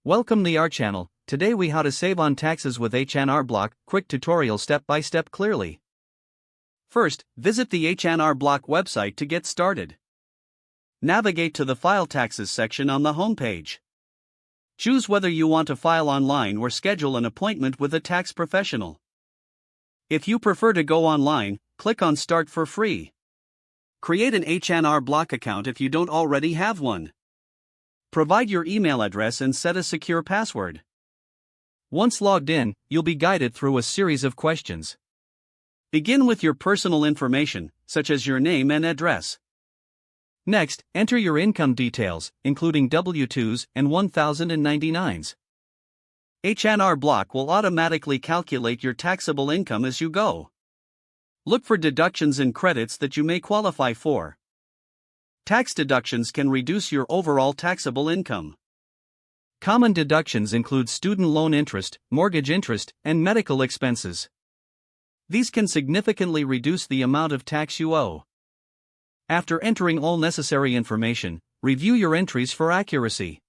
Welcome to our channel. Today we how to save on taxes with H&R Block, quick tutorial step by step clearly. First, visit the H&R Block website to get started. Navigate to the File Taxes section on the home page. Choose whether you want to file online or schedule an appointment with a tax professional. If you prefer to go online, click on Start for free. Create an H&R Block account if you don't already have one. Provide your email address and set a secure password. Once logged in, you'll be guided through a series of questions. Begin with your personal information, such as your name and address. Next, enter your income details, including W-2s and 1099s. H&R Block will automatically calculate your taxable income as you go. Look for deductions and credits that you may qualify for. Tax deductions can reduce your overall taxable income. Common deductions include student loan interest, mortgage interest, and medical expenses. These can significantly reduce the amount of tax you owe. After entering all necessary information, review your entries for accuracy.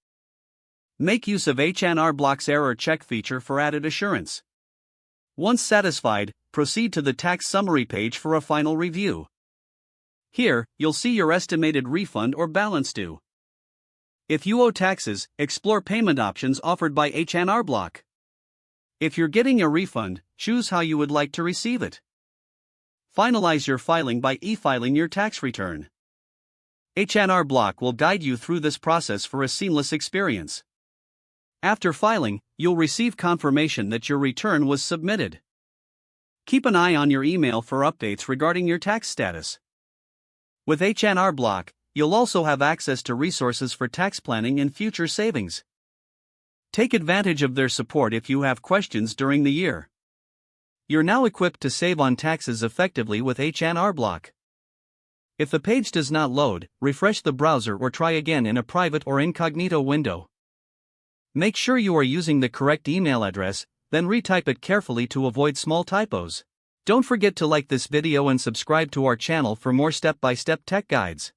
Make use of H&R Block's error check feature for added assurance. Once satisfied, proceed to the tax summary page for a final review. Here, you'll see your estimated refund or balance due. If you owe taxes, explore payment options offered by H&R Block. If you're getting a refund, choose how you would like to receive it. Finalize your filing by e-filing your tax return. H&R Block will guide you through this process for a seamless experience. After filing, you'll receive confirmation that your return was submitted. Keep an eye on your email for updates regarding your tax status. With H&R Block, you'll also have access to resources for tax planning and future savings. Take advantage of their support if you have questions during the year. You're now equipped to save on taxes effectively with H&R Block. If the page does not load, refresh the browser or try again in a private or incognito window. Make sure you are using the correct email address, then retype it carefully to avoid small typos. Don't forget to like this video and subscribe to our channel for more step-by-step tech guides.